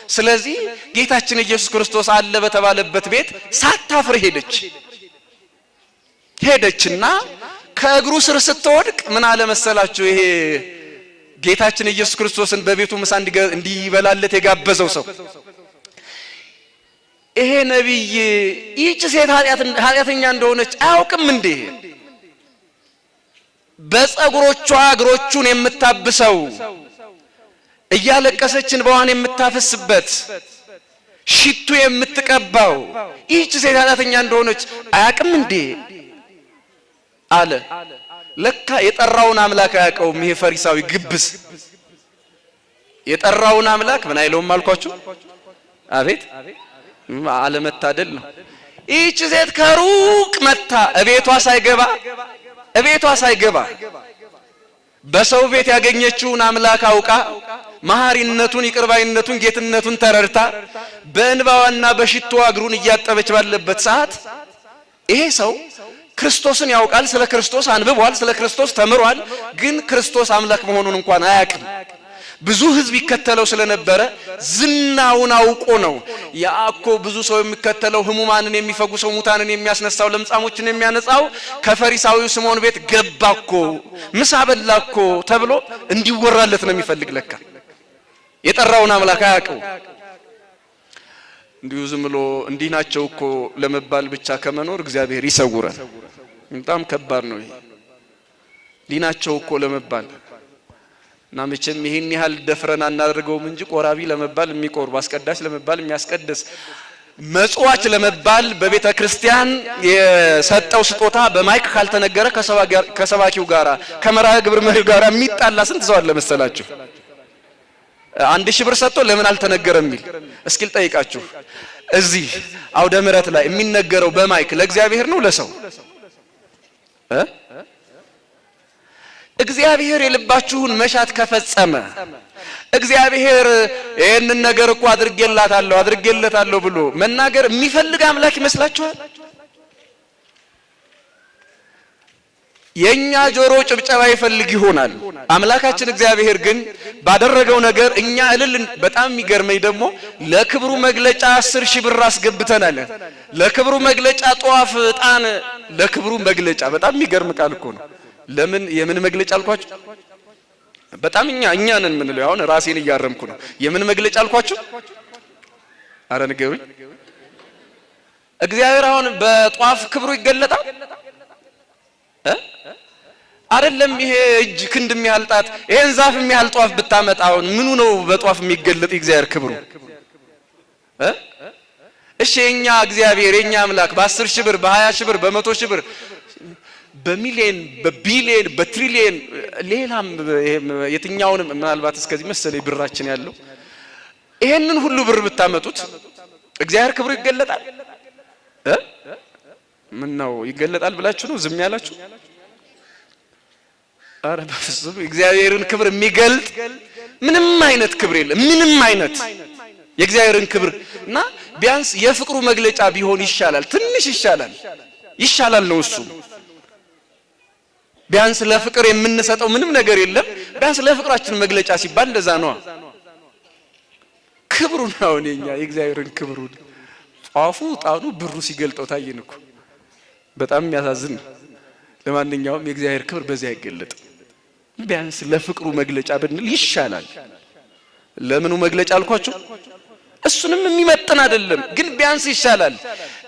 ስለዚህ ጌታችን ኢየሱስ ክርስቶስ አለ በተባለበት ቤት ሳታፍር ሄደችና ከእግሩ ስር ስትወድቅ ምን አለ መሰላችሁ? ይሄ ጌታችን ኢየሱስ ክርስቶስን በቤቱ ምሳ እንዲበላለት የጋበዘው ሰው ይሄ ነብይ ይህች ሴት ኃጢአተኛ እንደሆነች አያውቅም እንዴ? በፀጉሮቿ እግሮቹን የምታብሰው እያለቀሰች እንባዋን የምታፈስበት ሽቱ የምትቀባው ይህች ሴት ኃጢአተኛ እንደሆነች አያውቅም እንዴ አለ። ለካ የጠራውን አምላክ አያውቀውም። ይሄ ፈሪሳዊ ግብስ የጠራውን አምላክ ምን አይለውም አልኳችሁ? አቤት አለመታደል ነው። ይህች ሴት ከሩቅ መጣ እቤቷ ሳይገባ በሰው ቤት ያገኘችውን አምላክ አውቃ መሐሪነቱን፣ ይቅርባይነቱን፣ ጌትነቱን ተረድታ በእንባዋና በሽቶዋ እግሩን እያጠበች ባለበት ሰዓት ይሄ ሰው ክርስቶስን ያውቃል፣ ስለ ክርስቶስ አንብቧል፣ ስለ ክርስቶስ ተምሯል። ግን ክርስቶስ አምላክ መሆኑን እንኳን አያውቅም። ብዙ ሕዝብ ይከተለው ስለነበረ ዝናውን አውቆ ነው ያኮ ብዙ ሰው የሚከተለው ህሙማንን የሚፈጉሰው ሙታንን የሚያስነሳው ለምጻሞችን የሚያነጻው ከፈሪሳዊው ስምዖን ቤት ገባኮ ምሳ በላኮ ተብሎ እንዲወራለት ነው የሚፈልግ። ለካ የጠራውን አምላክ አያውቀው። እንዲሁ ዝም ብሎ እንዲህ ናቸው እኮ ለመባል ብቻ ከመኖር እግዚአብሔር ይሰውራል። በጣም ከባድ ነው ይሄ እንዲህ ናቸው እኮ ለመባል እና መቼም ይሄን ያህል ደፍረን አናደርገውም እንጂ ቆራቢ ለመባል የሚቆርብ አስቀዳሽ ለመባል የሚያስቀድስ መጽዋች ለመባል በቤተ ክርስቲያን የሰጠው ስጦታ በማይክ ካልተነገረ ከሰባኪው ጋራ ከመርሐ ግብር መሪው ጋራ የሚጣላ ስንት ሰው አለ መሰላችሁ? 1000 ብር ሰጥቶ ለምን አልተነገረም የሚል። እስኪ ልጠይቃችሁ፣ እዚህ አውደ ምሕረት ላይ የሚነገረው በማይክ ለእግዚአብሔር ነው ለሰው? እግዚአብሔር የልባችሁን መሻት ከፈጸመ እግዚአብሔር ይሄንን ነገር እኮ አድርጌለታለሁ ብሎ መናገር የሚፈልግ አምላክ ይመስላችኋል? የኛ ጆሮ ጭብጨባ ይፈልግ ይሆናል። አምላካችን እግዚአብሔር ግን ባደረገው ነገር እኛ እልል። በጣም የሚገርመኝ ደግሞ ለክብሩ መግለጫ 10,000 ብር አስገብተናል። ለክብሩ መግለጫ ጧፍ ዕጣን፣ ለክብሩ መግለጫ በጣም የሚገርም ቃል እኮ ነው። ለምን የምን መግለጫ አልኳችሁ? በጣም እኛ ነን ምን ነው። አሁን ራሴን እያረምኩ ነው። የምን መግለጫ አልኳችሁ? አረ ንገሩኝ። እግዚአብሔር አሁን በጧፍ ክብሩ ይገለጣል አይደለም? ይሄ እጅ ክንድ የሚያህል ጣት ይሄን ዛፍ የሚያህል ጧፍ ብታመጣው ምኑ ነው በጧፍ የሚገለጥ እግዚአብሔር ክብሩ? እሺ የኛ እግዚአብሔር የኛ አምላክ በ10,000 ብር በ20,000 ብር በ100,000 ብር በሚሊየን በቢሊየን በትሪሊየን ሌላም የትኛውንም ምናልባት እስከዚህ መሰለ ብራችን ያለው ይሄንን ሁሉ ብር ብታመጡት እግዚአብሔር ክብሩ ይገለጣል? ምን ነው ይገለጣል ብላችሁ ነው ዝም ያላችሁ? አረ በፍጹም እግዚአብሔርን ክብር የሚገልጥ ምንም አይነት ክብር የለም። ምንም አይነት የእግዚአብሔርን ክብር እና ቢያንስ የፍቅሩ መግለጫ ቢሆን ይሻላል። ትንሽ ይሻላል ነው እሱ። ቢያንስ ለፍቅር የምንሰጠው ምንም ነገር የለም። ቢያንስ ለፍቅራችን መግለጫ ሲባል እንደዛ ነው። ክብሩ ነው የኛ የእግዚአብሔርን ክብሩ ጧፉ ጣኑ ብሩ ሲገልጠው ታየን እኮ። በጣም የሚያሳዝን ነው። ለማንኛውም የእግዚአብሔር ክብር በዚያ አይገለጥም። ቢያንስ ለፍቅሩ መግለጫ ብንል ይሻላል። ለምኑ መግለጫ አልኳችሁ? እሱንም የሚመጥን አይደለም፣ ግን ቢያንስ ይሻላል።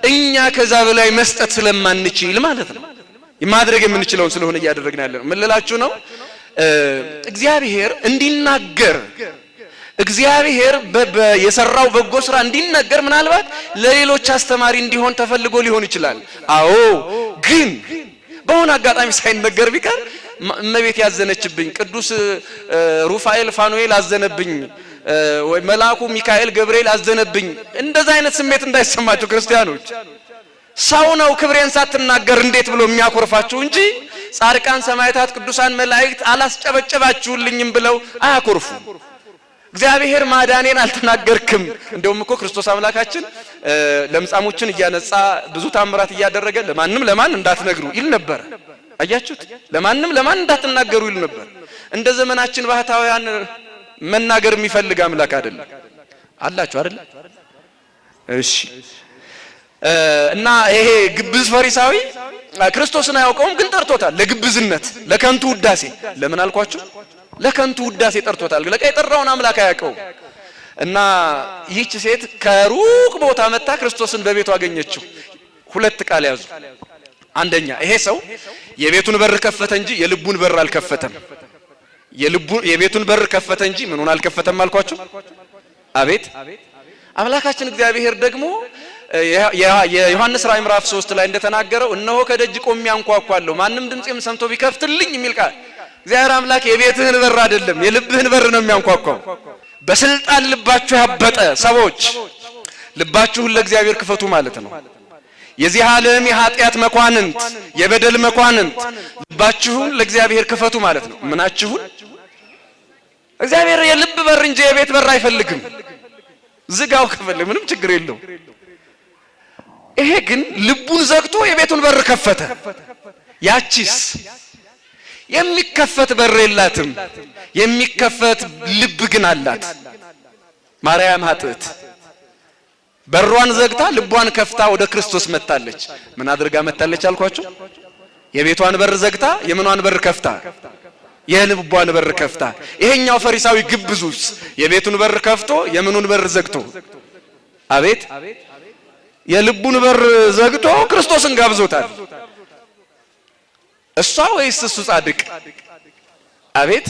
እኛ ከዛ በላይ መስጠት ስለማንችል ማለት ነው። ማድረግ የምንችለውን ስለሆነ እያደረግን ያለ ነው። ምን ልላችሁ ነው? እግዚአብሔር እንዲናገር እግዚአብሔር የሰራው በጎ ስራ እንዲነገር ምናልባት ለሌሎች አስተማሪ እንዲሆን ተፈልጎ ሊሆን ይችላል። አዎ፣ ግን በሆነ አጋጣሚ ሳይነገር ቢቀር እመቤት ያዘነችብኝ፣ ቅዱስ ሩፋኤል ፋኑኤል አዘነብኝ፣ ወይ መልአኩ ሚካኤል ገብርኤል አዘነብኝ፣ እንደዛ አይነት ስሜት እንዳይሰማችሁ ክርስቲያኖች። ሰው ነው ክብሬን ሳትናገር እንዴት ብሎ የሚያኮርፋችሁ እንጂ ጻድቃን፣ ሰማዕታት፣ ቅዱሳን መላእክት አላስጨበጨባችሁልኝም ብለው አያኮርፉ። እግዚአብሔር ማዳኔን አልተናገርክም። እንደውም እኮ ክርስቶስ አምላካችን ለምጻሞችን እያነጻ ብዙ ታምራት እያደረገ ለማን እንዳትነግሩ ይል ነበር። አያችሁት? ለማን እንዳትናገሩ ይል ነበር። እንደ ዘመናችን ባህታውያን መናገር የሚፈልግ አምላክ አይደለም። አላችሁ አይደል? እሺ። እና ይሄ ግብዝ ፈሪሳዊ ክርስቶስን አያውቀውም፣ ግን ጠርቶታል ለግብዝነት፣ ለከንቱ ውዳሴ። ለምን አልኳችሁ? ለከንቱ ውዳሴ ጠርቶታል። ለቃ የጠራውን አምላክ አያውቀውም። እና ይህች ሴት ከሩቅ ቦታ መጣ ክርስቶስን በቤቱ አገኘችው። ሁለት ቃል ያዙ። አንደኛ ይሄ ሰው የቤቱን በር ከፈተ እንጂ የልቡን በር አልከፈተም። የቤቱን በር ከፈተ እንጂ ምኑን አልከፈተም አልኳችሁ? አቤት። አምላካችን እግዚአብሔር ደግሞ የዮሐንስ ራዕይ ምዕራፍ 3 ላይ እንደተናገረው እነሆ ከደጅ ቆሜ አንኳኳለሁ ማንም ድምጼን ሰምቶ ቢከፍትልኝ የሚል ቃል። እግዚአብሔር አምላክ የቤትህን በር አይደለም የልብህን በር ነው የሚያንኳኳው። በስልጣን ልባችሁ ያበጠ ሰዎች ልባችሁን ለእግዚአብሔር ክፈቱ ማለት ነው። የዚህ ዓለም የኃጢአት መኳንንት፣ የበደል መኳንንት ልባችሁን ለእግዚአብሔር ክፈቱ ማለት ነው። ምናችሁን? እግዚአብሔር የልብ በር እንጂ የቤት በር አይፈልግም። ዝጋው ከፈለግ ምንም ችግር የለው። ይሄ ግን ልቡን ዘግቶ የቤቱን በር ከፈተ። ያቺስ የሚከፈት በር የላትም፣ የሚከፈት ልብ ግን አላት። ማርያም ኃጥእት በሯን ዘግታ ልቧን ከፍታ ወደ ክርስቶስ መጣለች። ምን አድርጋ መጣለች አልኳችሁ? የቤቷን በር ዘግታ የምኗን በር ከፍታ? የልቧን በር ከፍታ። ይሄኛው ፈሪሳዊ ግብዙስ የቤቱን በር ከፍቶ የምኑን በር ዘግቶ? አቤት የልቡን በር ዘግቶ ክርስቶስን ጋብዞታል። እሷ ወይስ እሱ ጻድቅ? አቤት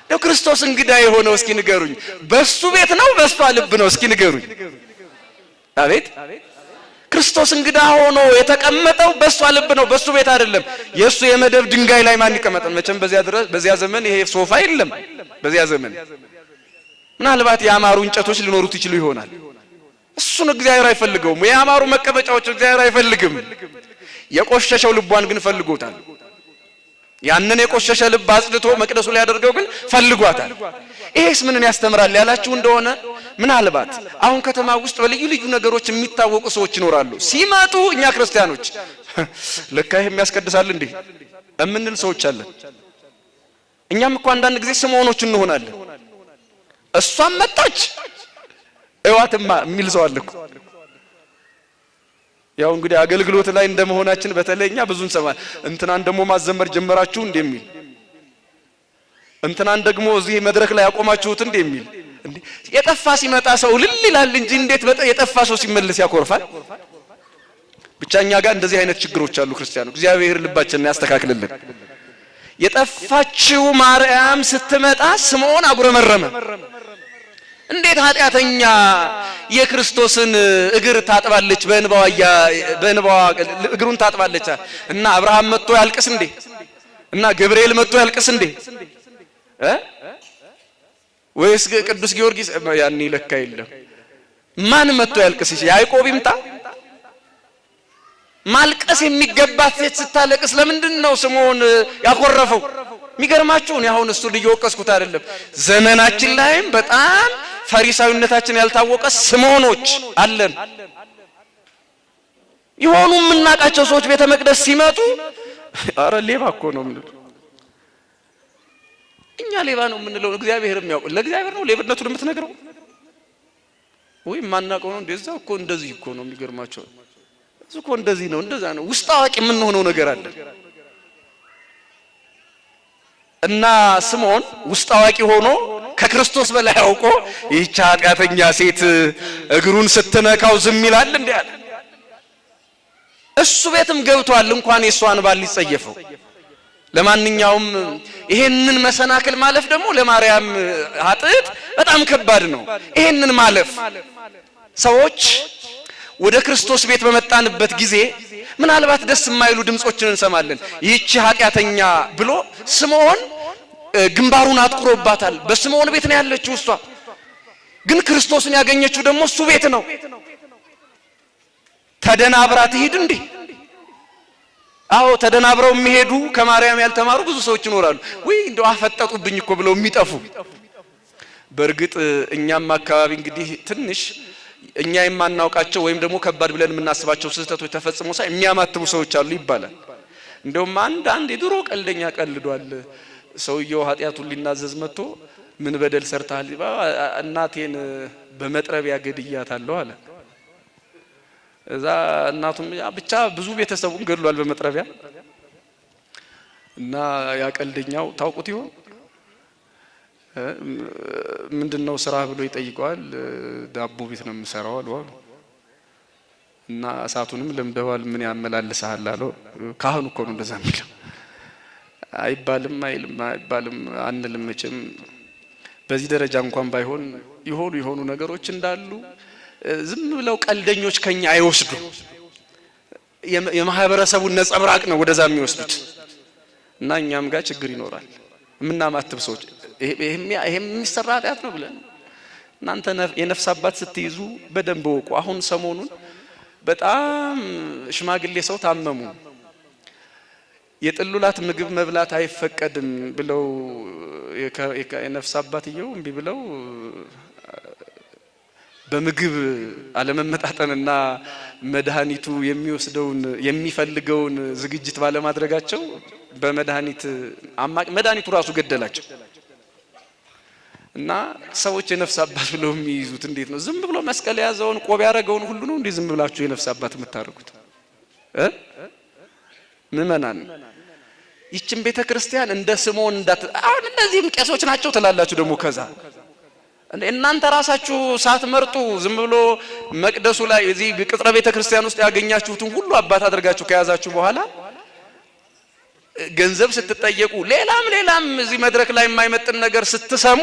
ነው ክርስቶስ እንግዳ የሆነው እስኪ ንገሩኝ። በሱ ቤት ነው በሷ ልብ ነው እስኪ ንገሩኝ። አቤት ክርስቶስ እንግዳ ሆኖ የተቀመጠው በሷ ልብ ነው በሱ ቤት አይደለም። የሱ የመደብ ድንጋይ ላይ ማን ይቀመጣል? መቼም በዚያ ዘመን ይሄ ሶፋ የለም። በዚያ ዘመን ምናልባት ያማሩ እንጨቶች ሊኖሩት ይችሉ ይሆናል። እሱን እግዚአብሔር አይፈልገውም። ያማሩ መቀመጫዎች እግዚአብሔር አይፈልግም። የቆሸሸው ልቧን ግን ፈልጎታል። ያንን የቆሸሸ ልብ አጽድቶ መቅደሱ ላይ ያደርገው ግን ፈልጓታል። ይሄስ ምንን ያስተምራል ያላችሁ እንደሆነ ምናልባት አሁን ከተማ ውስጥ በልዩ ልዩ ነገሮች የሚታወቁ ሰዎች ይኖራሉ። ሲመጡ እኛ ክርስቲያኖች ለካ ይሄ የሚያስቀድሳል እንዴ እምንል ሰዎች አለን። እኛም እኮ አንዳንድ ጊዜ ስምዖኖች እንሆናለን። እሷም መጣች እዋትማ የሚል ሰው አለ እኮ። ያው እንግዲህ አገልግሎት ላይ እንደመሆናችን በተለይኛ ብዙ እንሰማለን። እንትናን ደግሞ ማዘመር ጀመራችሁ እንደሚል፣ እንትናን ደግሞ እዚህ መድረክ ላይ ያቆማችሁት እንደሚል። እንዴ የጠፋ ሲመጣ ሰው ልል ይላል እንጂ እንዴት የጠፋ ሰው ሲመለስ ያኮርፋል? ብቻኛ ጋር እንደዚህ አይነት ችግሮች አሉ ክርስቲያኖች። እግዚአብሔር ልባችንን ያስተካክልልን። የጠፋችው ማርያም ስትመጣ ስምዖን አጉረመረመ። እንዴት ኃጢአተኛ የክርስቶስን እግር ታጥባለች? በእንባዋ እግሩን ታጥባለች። እና አብርሃም መጥቶ ያልቅስ እንዴ? እና ገብርኤል መጥቶ ያልቅስ እንዴ? ወይስ ቅዱስ ጊዮርጊስ? ያኔ ለካ የለም። ማን መጥቶ ያልቅስ? ያዕቆብ ይምጣ? ማልቀስ የሚገባት ሴት ስታለቅስ ለምንድን ነው ስምዖን ያኮረፈው? የሚገርማችሁ ነው። አሁን እሱ ልየወቀስኩት አይደለም። ዘመናችን ላይም በጣም ፈሪሳዊነታችን ያልታወቀ ስምዖኖች አለን። ይሆኑ የምናውቃቸው ሰዎች ቤተ መቅደስ ሲመጡ አረ ሌባ እኮ ነው የምንለው። እኛ ሌባ ነው የምንለው፣ እግዚአብሔር የሚያውቀው። ለእግዚአብሔር ነው ሌብነቱን የምትነግረው ወይ ማናውቀው ነው? እንደዛ እኮ እንደዚህ እኮ ነው። የሚገርማቸው እሱ እኮ እንደዚህ ነው እንደዛ ነው። ውስጥ አዋቂ የምንሆነው ነገር አለ። እና ስምዖን ውስጥ አዋቂ ሆኖ ከክርስቶስ በላይ አውቆ ይህች ኃጢአተኛ ሴት እግሩን ስትነካው ዝም ይላል እንዴ አለ። እሱ ቤትም ገብቷል እንኳን የሷን ባል ሊጸየፈው። ለማንኛውም ይሄንን መሰናክል ማለፍ ደግሞ ለማርያም ኃጢአት በጣም ከባድ ነው። ይሄንን ማለፍ ሰዎች ወደ ክርስቶስ ቤት በመጣንበት ጊዜ ምናልባት ደስ የማይሉ ድምጾችን እንሰማለን። ይህች ኃጢአተኛ ብሎ ስምዖን ግንባሩን አጥቁሮባታል። በስምዖን ቤት ነው ያለችው እሷ፣ ግን ክርስቶስን ያገኘችው ደግሞ እሱ ቤት ነው። ተደናብራ ትሄድ እንዴ? አዎ ተደናብረው የሚሄዱ ከማርያም ያልተማሩ ብዙ ሰዎች ይኖራሉ። ወይ እንደው አፈጠጡብኝ እኮ ብለው የሚጠፉ። በእርግጥ እኛም አካባቢ እንግዲህ ትንሽ እኛ የማናውቃቸው ወይም ደግሞ ከባድ ብለን የምናስባቸው ስህተቶች ተፈጽሞ ሳይ የሚያማትቡ ሰዎች አሉ ይባላል። እንደውም አንድ የድሮ ቀልደኛ ቀልዷል። ሰውየው ኃጢአቱን ሊናዘዝ መጥቶ ምን በደል ሰርታል? እናቴን በመጥረቢያ ገድያታለሁ አለ። እዛ እናቱም ብቻ ብዙ ቤተሰቡን ገድሏል በመጥረቢያ። እና ያ ቀልደኛው ታውቁት ይሆን? ምንድነው ስራ ብሎ ይጠይቀዋል። ዳቦ ቤት ነው የምሰራው አሉ። እና እሳቱንም ለምደዋል። ምን ያመላልሳል አለው። ካህኑ እኮ ነው እንደዛ የሚለው። አይባልም አንልም መቼም። በዚህ ደረጃ እንኳን ባይሆን የሆኑ ነገሮች እንዳሉ ዝም ብለው ቀልደኞች ከኛ አይወስዱ። የማህበረሰቡን ነጸብራቅ ነው ወደዛ የሚወስዱት። እና እኛም ጋር ችግር ይኖራል። የምናማትብ ሰዎች ይሄ የሚሰራ ኃጢአት ነው ብለን እናንተ የነፍስ አባት ስትይዙ በደንብ ወቁ። አሁን ሰሞኑን በጣም ሽማግሌ ሰው ታመሙ። የጥሉላት ምግብ መብላት አይፈቀድም ብለው የነፍስ አባትየው እምቢ ብለው በምግብ አለመመጣጠንና መድኃኒቱ የሚፈልገውን ዝግጅት ባለማድረጋቸው በመድኃኒቱ ራሱ ገደላቸው። እና ሰዎች የነፍስ አባት ብለው የሚይዙት እንዴት ነው? ዝም ብሎ መስቀል ያዘውን ቆብ ያረጋውን ሁሉ ነው እንዴ ዝም ብላችሁ የነፍስ አባት የምታረጉት? ምእመናን ይችን ቤተክርስቲያን እንደ ስምዖን አሁን እነዚህም ቄሶች ናቸው ትላላችሁ ደግሞ ከዛ እናንተ ራሳችሁ ሳትመርጡ ዝም ብሎ መቅደሱ ላይ እዚህ ቅጥረ ቤተክርስቲያን ውስጥ ያገኛችሁትን ሁሉ አባት አድርጋችሁ ከያዛችሁ በኋላ ገንዘብ ስትጠየቁ ሌላም እዚህ መድረክ ላይ የማይመጥን ነገር ስትሰሙ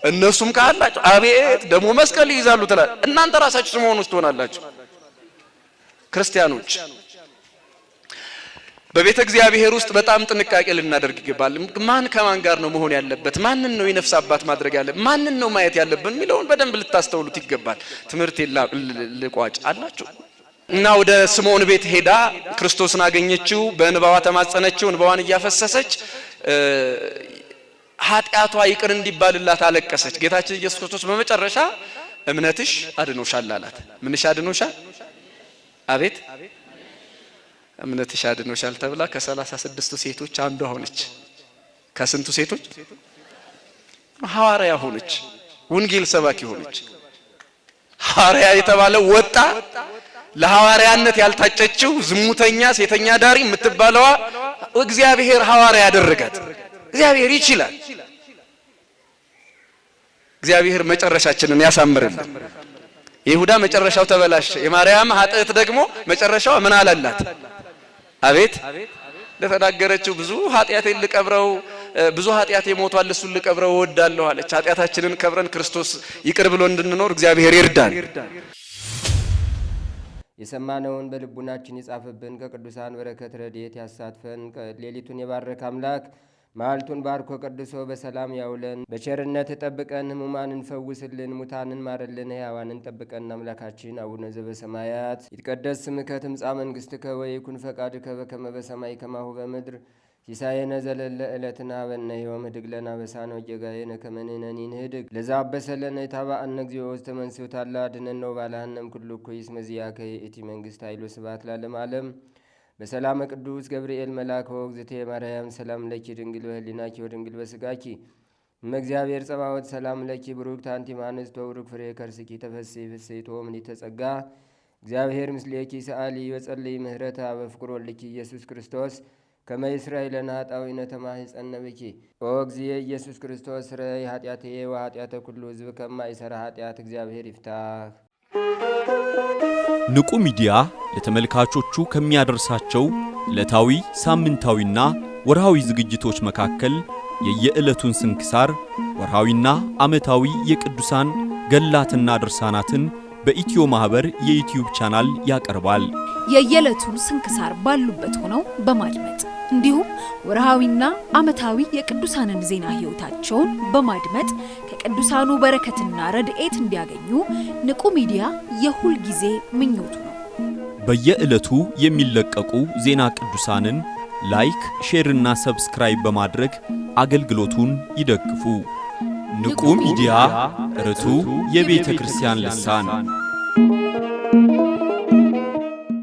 እነሱም ካላችሁ አቤት ደግሞ መስቀል ይይዛሉ ትላል። እናንተ ራሳችሁ ስምዖን ውስጥ ሆናላችሁ። ክርስቲያኖች በቤተ እግዚአብሔር ውስጥ በጣም ጥንቃቄ ልናደርግ ይገባል። ማን ከማን ጋር ነው መሆን ያለበት? ማንን ነው የነፍስ አባት ማድረግ ያለበት? ማንን ነው ማየት ያለብን የሚለውን በደንብ ልታስተውሉት ይገባል። ትምህርት ልቋጭ አላችሁ እና ወደ ስምዖን ቤት ሄዳ ክርስቶስን አገኘችው። በእንባዋ ተማጸነችው። እንባዋን እያፈሰሰች ኃጢአቷ ይቅር እንዲባልላት አለቀሰች። ጌታችን ኢየሱስ ክርስቶስ በመጨረሻ እምነትሽ አድኖሻል አላት። ምንሽ አድኖሻል? አቤት እምነትሽ አድኖሻል ተብላ ከ36 ሴቶች አንዷ ሆነች። ከስንቱ ሴቶች? ሐዋርያ ሆነች። ወንጌል ሰባኪ ሆነች። ሐዋርያ የተባለው ወጣ ለሐዋርያነት ያልታጨችው ዝሙተኛ ሴተኛ ዳሪ የምትባለዋ እግዚአብሔር ሐዋርያ ያደረጋት። እግዚአብሔር ይችላል። እግዚአብሔር መጨረሻችንን ያሳምርልን። ይሁዳ መጨረሻው ተበላሸ። የማርያም ኃጢአት ደግሞ መጨረሻው ምን አላላት? አቤት ለተናገረችው ብዙ ኃጢአቴን ልቀብረው ብዙ ኃጢአቴ ሞቷል እሱን ልቀብረው እወዳለሁ አለች። ኃጢአታችንን ከብረን ክርስቶስ ይቅር ብሎ እንድንኖር እግዚአብሔር ይርዳን። የሰማነውን በልቡናችን ይጻፍብን፣ ከቅዱሳን በረከት ረድኤት ያሳትፈን። ሌሊቱን የባረከ አምላክ መዓልቱን ባርኮ ቀድሶ በሰላም ያውለን። በቸርነት ጠብቀን፣ ሕሙማንን ፈውስልን፣ ሙታንን ማረልን፣ ሕያዋንን ጠብቀን። አምላካችን አቡነ ዘበሰማያት ይትቀደስ ስምከ ትምጻእ መንግሥትከ ወይኩን ፈቃድከ በከመ በሰማይ ከማሁ በምድር ሲሳየነ ዘለለ ዕለትነ ሀበነ ዮም ህድግ ለነ አበሳነ ወጌጋየነ ከመ ንሕነኒ ንህድግ ለዘአበሰ ለነ ኢታብአነ እግዚኦ ውስተ መንሥኦት አላ አድኅነነ ወባልሐነም ኩሉ እኩይ እስመ ዚአከ ይእቲ መንግሥት ኃይል ወስብሐት ለዓለመ ዓለም። በሰላመ ቅዱስ ገብርኤል መልአክ ወእግዝእትየ ማርያም ሰላም ለኪ ድንግል በህሊናኪ ወድንግል በስጋኪ እመ እግዚአብሔር ጸባኦት ሰላም ለኪ ብሩክት አንቲ እምአንስት ወቡሩክ ፍሬ ከርስኪ ተፈሥሒ ፍሥሕት ወምልዕተ ጸጋ እግዚአብሔር ምስሌኪ ሰአሊ ወጸልይ ምህረተ በፍቅር ወልኪ ኢየሱስ ክርስቶስ ከመ ይስረይ ለነ ኃጣውኢነ ተማኅፀነ ብኪ ኦ እግዚእ ኢየሱስ ክርስቶስ ስረይ ኃጢአትየ ወኃጢአተ ኩሉ ሕዝብ ከማይሠራ ኃጢአት እግዚአብሔር ይፍታህ። ንቁ ሚዲያ ለተመልካቾቹ ከሚያደርሳቸው ዕለታዊ ሳምንታዊና ወርሃዊ ዝግጅቶች መካከል የየዕለቱን ስንክሳር ወርሃዊና ዓመታዊ የቅዱሳን ገላትና ድርሳናትን በኢትዮ ማህበር የዩቲዩብ ቻናል ያቀርባል። የየዕለቱን ስንክሳር ባሉበት ሆነው በማድመጥ እንዲሁም ወርሃዊና ዓመታዊ የቅዱሳንን ዜና ሕይወታቸውን በማድመጥ ከቅዱሳኑ በረከትና ረድኤት እንዲያገኙ ንቁ ሚዲያ የሁል ጊዜ ምኞቱ ነው። በየዕለቱ የሚለቀቁ ዜና ቅዱሳንን ላይክ፣ ሼርና ሰብስክራይብ በማድረግ አገልግሎቱን ይደግፉ። ንቁ ሚዲያ ርቱ የቤተ ክርስቲያን ልሳን